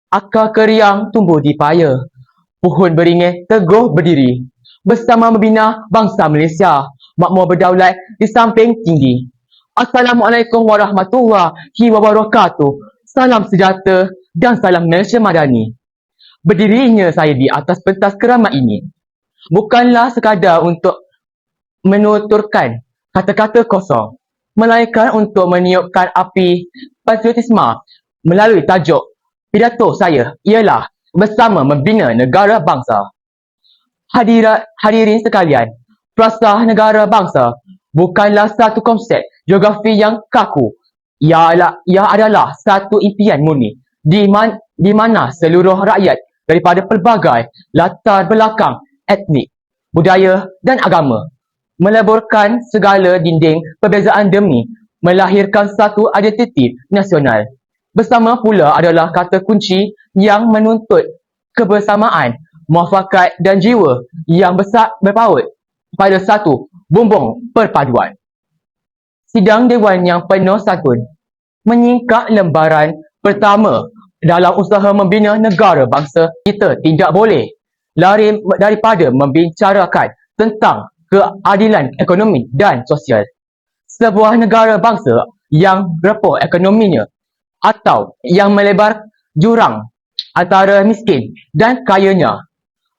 Akar keriang tumbuh di paya, pohon beringin teguh berdiri. Bersama membina bangsa Malaysia, makmur berdaulat di samping tinggi. Assalamualaikum warahmatullahi wabarakatuh. Salam sejahtera dan salam Malaysia Madani. Berdirinya saya di atas pentas keramat ini bukanlah sekadar untuk menuturkan kata-kata kosong, melainkan untuk meniupkan api patriotisme melalui tajuk pidato saya ialah bersama membina negara bangsa. Hadirin sekalian, frasa negara bangsa bukanlah satu konsep geografi yang kaku. Ia adalah satu impian murni di mana seluruh rakyat daripada pelbagai latar belakang etnik, budaya dan agama meleburkan segala dinding perbezaan demi melahirkan satu identiti nasional. Bersama pula adalah kata kunci yang menuntut kebersamaan, muafakat dan jiwa yang berpaut pada satu bumbung perpaduan. Sidang Dewan yang penuh santun menyingkap lembaran pertama dalam usaha membina negara bangsa. Kita tidak boleh lari daripada membicarakan tentang keadilan ekonomi dan sosial. Sebuah negara bangsa yang rapuh ekonominya atau yang melebar jurang antara miskin dan kayanya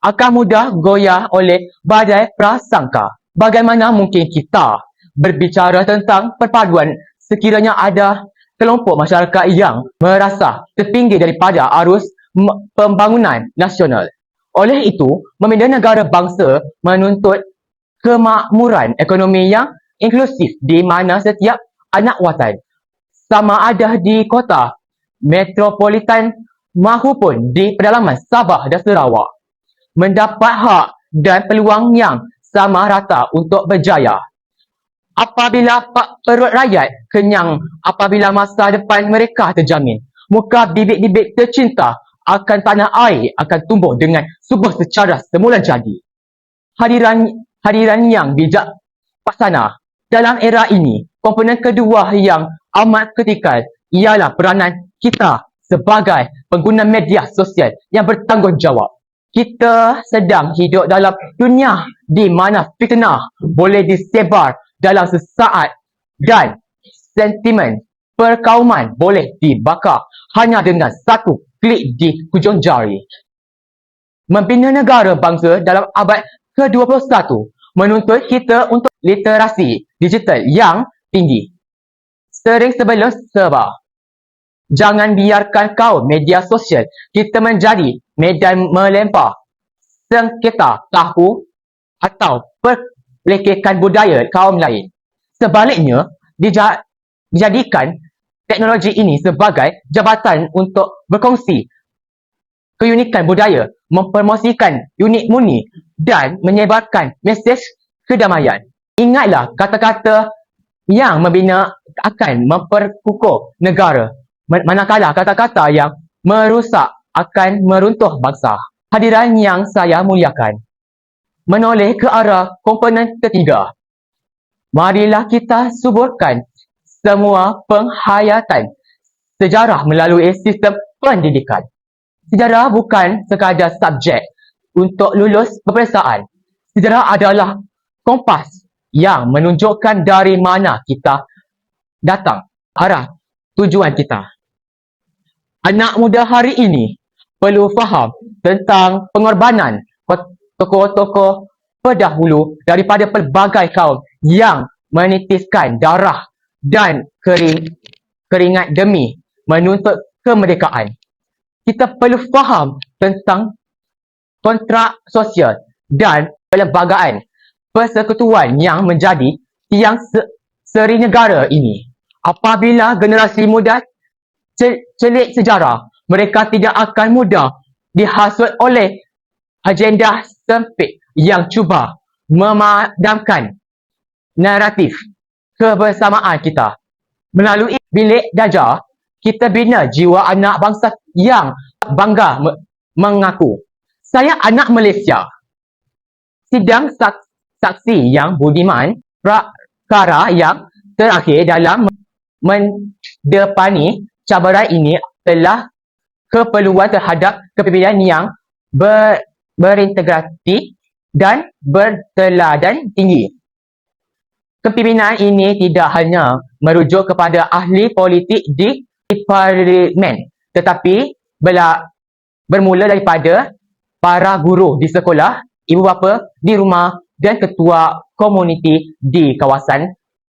akan mudah goyah oleh badai prasangka. Bagaimana mungkin kita berbicara tentang perpaduan sekiranya ada kelompok masyarakat yang merasa terpinggir daripada arus pembangunan nasional. Oleh itu, membina negara bangsa menuntut kemakmuran ekonomi yang inklusif di mana setiap anak watan, sama ada di kota metropolitan maupun di pedalaman Sabah dan Sarawak, mendapat hak dan peluang yang sama rata untuk berjaya. Apabila perut rakyat kenyang, apabila masa depan mereka terjamin, muka bibit-bibit tercinta akan tanah air akan tumbuh dengan subur secara semula jadi. Hadiran yang bijak paksana, dalam era ini, komponen kedua yang amat kritikal ialah peranan kita sebagai pengguna media sosial yang bertanggungjawab. Kita sedang hidup dalam dunia di mana fitnah boleh disebar dalam sesaat dan sentimen perkauman boleh dibakar hanya dengan satu klik di hujung jari. Membina negara bangsa dalam abad ke-21 menuntut kita untuk literasi digital yang tinggi. Sering sebelum serba. Jangan biarkan kaum media sosial kita menjadi medan melempar sengketa tahu atau perlekekan budaya kaum lain. Sebaliknya, dijadikan teknologi ini sebagai jabatan untuk berkongsi keunikan budaya, mempromosikan unik murni dan menyebarkan mesej kedamaian. Ingatlah kata-kata yang membina akan memperkukuh negara, manakala kata-kata yang merusak akan meruntuh bangsa. Hadiran yang saya muliakan, menoleh ke arah komponen ketiga, marilah kita suburkan semua penghayatan sejarah melalui sistem pendidikan. Sejarah bukan sekadar subjek untuk lulus peperiksaan. Sejarah adalah kompas yang menunjukkan dari mana kita datang, arah tujuan kita. Anak muda hari ini perlu faham tentang pengorbanan tokoh-tokoh pendahulu daripada pelbagai kaum yang menitiskan darah dan keringat demi menuntut kemerdekaan. Kita perlu faham tentang kontrak sosial dan perlembagaan persekutuan yang menjadi tiang seri negara ini. Apabila generasi muda celik sejarah, mereka tidak akan mudah dihasut oleh agenda sempit yang cuba memadamkan naratif kebersamaan kita. Melalui bilik darjah, kita bina jiwa anak bangsa yang bangga mengaku, saya anak Malaysia. Sidang saksi yang budiman, perkara yang terakhir dalam mendepani cabaran ini telah keperluan terhadap kepimpinan yang berintegriti dan berteladan tinggi. Kepimpinan ini tidak hanya merujuk kepada ahli politik di parlimen, tetapi bermula daripada para guru di sekolah, ibu bapa di rumah dan ketua komuniti di kawasan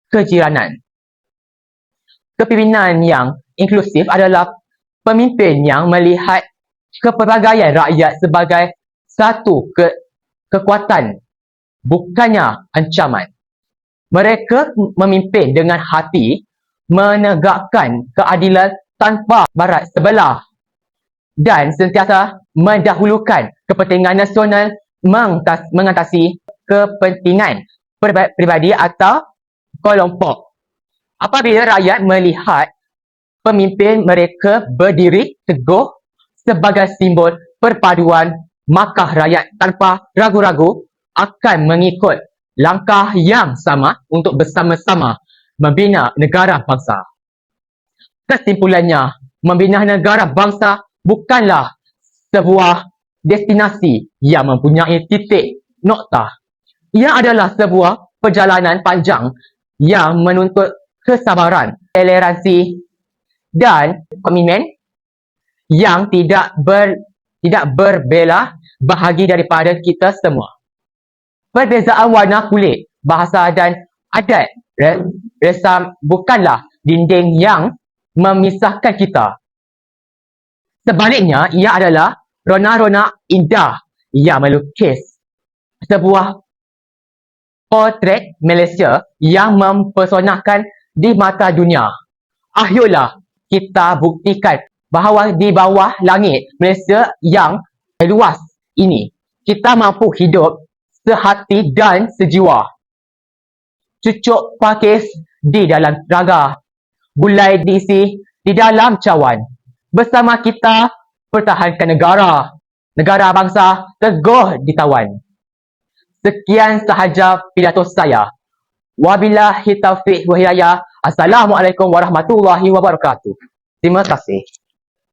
kejiranan. Kepimpinan yang inklusif adalah pemimpin yang melihat kepelbagaian rakyat sebagai satu kekuatan, bukannya ancaman. Mereka memimpin dengan hati, menegakkan keadilan tanpa barat sebelah dan sentiasa mendahulukan kepentingan nasional mengatasi kepentingan peribadi atau kelompok. Apabila rakyat melihat pemimpin mereka berdiri teguh sebagai simbol perpaduan, maka rakyat tanpa ragu-ragu akan mengikut langkah yang sama untuk bersama-sama membina negara bangsa. Kesimpulannya, membina negara bangsa bukanlah sebuah destinasi yang mempunyai titik noktah. Ia adalah sebuah perjalanan panjang yang menuntut kesabaran, toleransi dan komitmen yang tidak berbela bahagi daripada kita semua. Perbezaan warna kulit, bahasa dan adat resam bukanlah dinding yang memisahkan kita. Sebaliknya, ia adalah rona-rona indah yang melukis sebuah potret Malaysia yang mempesonakan di mata dunia. Ayolah kita buktikan bahawa di bawah langit Malaysia yang luas ini, kita mampu hidup sehati dan sejiwa. Cucuk pakis di dalam raga, gulai diisi di dalam cawan. Bersama kita pertahankan negara bangsa teguh ditawan. Sekian sahaja pidato saya. Wabillahi taufiq wa hidayah. Assalamualaikum warahmatullahi wabarakatuh. Terima kasih.